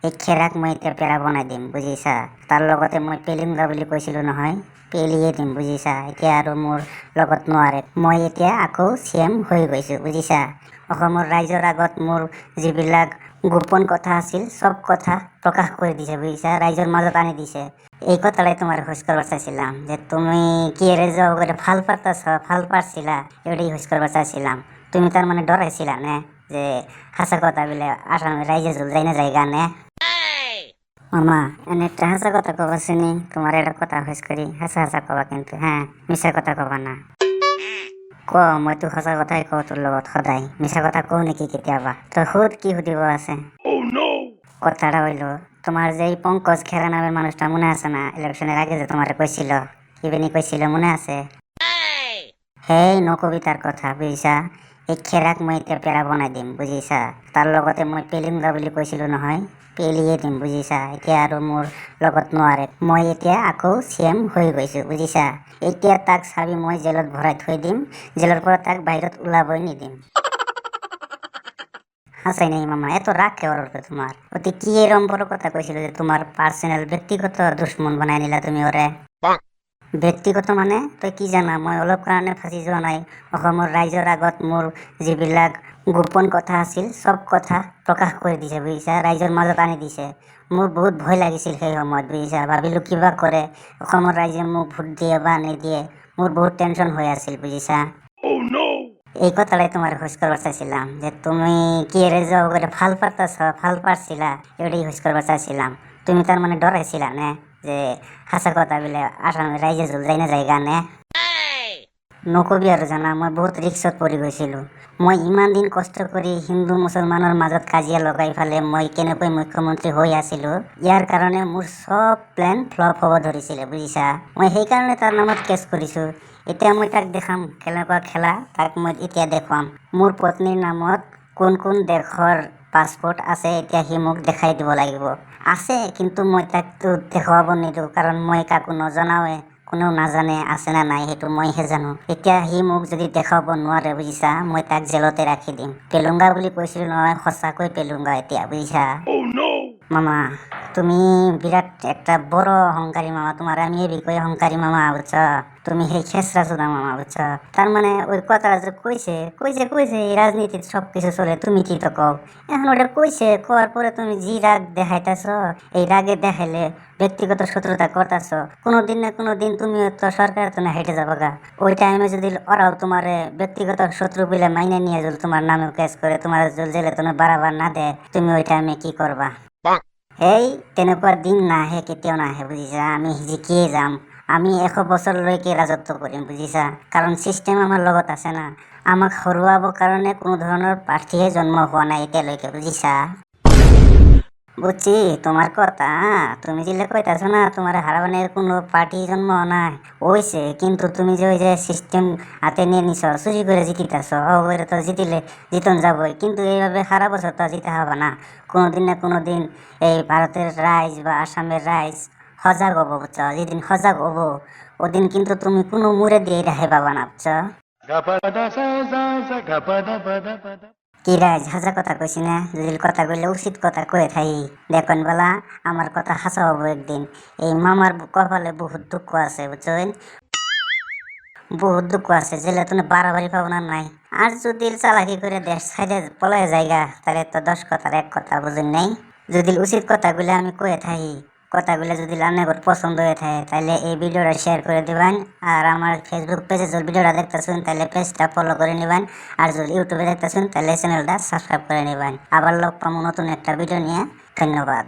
এই খেৰাক মই এতিয়া পেৰা বনাই দিম বুজিছা। তাৰ লগতে মই পেলিমগা বুলি কৈছিলোঁ নহয়, পেলিয়ে দিম বুজিছা। এতিয়া আৰু মোৰ লগত নোৱাৰে। মই এতিয়া আকৌ CM হৈ গৈছোঁ বুজিছা। অসমৰ ৰাইজৰ আগত মোৰ যিবিলাক গোপন কথা আছিল সব কথা প্ৰকাশ কৰি দিছে বুজিছা, ৰাইজৰ মাজত আনি দিছে। এই কথাটাই তোমার হুশ করবার চাইছিলাম যে তুমি কি এরে যাও করে ফাল পারতাছ, ফাল পারছিলা, এটাই হুশ করবার চাইছিলাম। তুমি তার মানে ডরাইছিলা নে যে হাসা কথা বলে আসামে রাইজে জুল যাই না জায়গা নে। মামা এনে একটা হাসা কথা কবা শুনি, তোমার এটা কথা হুশ করি, হাসা হাসা কবা কিন্তু হ্যাঁ, মিশা কথা কবা না। ক মই তো সঁচা কথাই কওঁ তোর লগত সদায়, মিছা কথা কওঁ নেকি কেতিয়াবা? তো সুধ কি সুধিব আছে। কথাটা হইল তোমার যে এই পঙ্কজ খেরা নামের মানুষটা মনে আছে না, ইলেকশনের আগে যে তোমারে কইছিল, ইভেনি কইছিল মনে আছে? হেই নকবিতার কথা বুঝিছা। এই খেরাক মই এতিয়া পেৰা বনাই দিম বুজিছা। তাৰ লগতে মই পেলিমগা বুলি কৈছিলোঁ নহয়, পেলিয়ে দিম বুজিছা। এতিয়া আৰু মোৰ লগত নোৱাৰে। মই এতিয়া আকৌ CM হৈ গৈছোঁ বুজিছা। এতিয়া তাক চাবি মই জেলত ভৰাই থৈ দিম, জেলৰ পৰা তাক বাহিৰত ওলাবই নিদিম। হাসাই নাই মামা, এত রাগ কে ওর উপরে তোমার? ওতে কি এরম বড় কথা কইছিল যে তোমার পার্সোনাল ব্যক্তিগত দুশ্মন বানাই নিলা তুমি ওরে? ব্যক্তিগত মানে তই কি জানা মই অলপ কাৰণে ফাঁচি যোৱা নাই। অসমৰ ৰাইজৰ আগত মোৰ যিবিলাক গোপন কথা আছিল সব কথা প্ৰকাশ কৰি দিছে বুজিছা, ৰাইজৰ মাজত আনি দিছে। মোৰ বহুত ভয় লাগিছিল সেই সময়ত বুজিছা, ভাবিলোঁ কিবা কৰে, অসমৰ ৰাইজে মোক ভোট দিয়ে বা নিদিয়ে, মোৰ বহুত টেনশন হৈ আছিল বুজিছা। এই কথাটাই তোমার হুশ করবার চাইছিলাম যে তুমি কি এরে যাও করে ফাল পারতাছ, ফাল পারছিলা, এটাই হুশ করবার চাইছিলাম। তুমি তার মানে ডরাইছিলা নে যে হাসা কথা বলে আসামে রাইজে জুল যাই না জায়গা নে। নকবি আৰু জানা মই বহুত ৰিক্সত পৰি গৈছিলোঁ। মই ইমান দিন কষ্ট কৰি হিন্দু মুছলমানৰ মাজত কাজিয়া লগাই ফালে মই কেনেকৈ মুখ্যমন্ত্ৰী হৈ আছিলোঁ, ইয়াৰ কাৰণে মোৰ সব প্লেন ফ্লপ হ'ব ধৰিছিলে বুজিছা। মই সেইকাৰণে তাৰ নামত কেছ কৰিছোঁ। এতিয়া মই তাক দেখাম কেনেকুৱা খেলা, তাক মই এতিয়া দেখুৱাম। মোৰ পত্নীৰ নামত কোন কোন দেশৰ পাছপোৰ্ট আছে এতিয়া সি মোক দেখাই দিব লাগিব। আছে কিন্তু মই তাকতো দেখুৱাব নিদিওঁ, কাৰণ মই কাকো নজনাওৱে, কোনেও নাজানে আছে না নাই, সেইটো মইহে জানো। এতিয়া সি মোক যদি দেখাব নোৱাৰে বুজিছা, মই তাক জেলতে ৰাখি দিম। পেলুংগা বুলি কৈছিলোঁ নহয়, সঁচাকৈ পেলুংগা এতিয়া বুজিছা। মামা তুমি বিরাট একটা বড় অহংকারী মামা, তোমার আমি এই বিষয়ে অহংকারী মামা বুঝছো। তুমি সেই খেসরা চোদা মামা বুঝছো। তার মানে ওই কথাটা যে কইছে কইছে কইছে এই রাজনীতির সবকিছু চলে, তুমি কি তো কও। এখন ওটা কইছে কোয়ার পরে তুমি জি রাগ দেখাইতেছ, এই রাগে দেখাইলে ব্যক্তিগত শত্রুতা করতেছ। কোনোদিন না কোনোদিন তুমি তো সরকার তো না হেঁটে যাবো গা। ওই টাইমে যদি ওরাও তোমার ব্যক্তিগত শত্রু বলে মাইনে নিয়ে যদি তোমার নামে কেস করে তোমার জেলে তুমি বাড়াবার না দেয়, তুমি ওই টাইমে কি করবা? এই তেনেকুৱা দিন নাহে, কেতিয়াও নাহে বুজিছা। আমি জিকিয়ে যাম। আমি 100 বছৰলৈকে ৰাজত্ব কৰিম বুজিছা, কাৰণ চিষ্টেম আমাৰ লগত আছে না। আমাক হৰুৱাবৰ কাৰণে কোনো ধৰণৰ প্ৰাৰ্থীয়ে জন্ম হোৱা নাই এতিয়ালৈকে বুজিছা। বুঝছি তোমার কথা, তুমি যেটা কইতাছ না তোমার হারাবানের কোনো পার্টি জন্ম নাই হইছে, কিন্তু তুমি যে ওই যে সিস্টেম হাতে নিয়ে নিছ, চুরি করে জিতিতাছ, ওরে তো জিতিলে জিতন যাবই, কিন্তু এইভাবে সারা বছর তো জিতে হবে না। কোনোদিন না কোনোদিন এই ভারতের রাইজ বা আসামের রাইজ সজাগ হবো বুঝছ। যেদিন সজাগ হবো ওদিন কিন্তু তুমি কোনো মুড়ে দিয়ে রেহাই পাবা না বুঝছ। কি রাজ হাসা কথা কইছি না, যদি কথা কইলে উচিত কথা কয়ে থাই। দেখুন বেলা আমার কথা হাসা হবো একদিন। এই মামার কপালে বহুত দুঃখ আছে বুঝছেন, বহুত দুঃখ আছে, জেলে তুমি বাড়াবাড়ি পাবনা নাই। আর যদি চালাকি করে দেশ ছাইড়ে পলায় জায়গা, তাহলে তো 10 কথার এক কথা বুঝেন নাই। যদি উচিত কথাগুলো আমি কয়ে থাকি, কথাগুলো যদি আপনাদের পছন্দ হয়ে থাকে তাহলে এই ভিডিওটা শেয়ার করে দিবেন। আর আমার ফেসবুক পেজে যদি ভিডিওটা দেখতেছেন তাহলে পেজটা ফলো করে নেবেন। আর যদি ইউটিউবে দেখতেছেন তাহলে চ্যানেলটা সাবস্ক্রাইব করে নেবেন। আবার লোক পাবো নতুন একটা ভিডিও নিয়ে। ধন্যবাদ।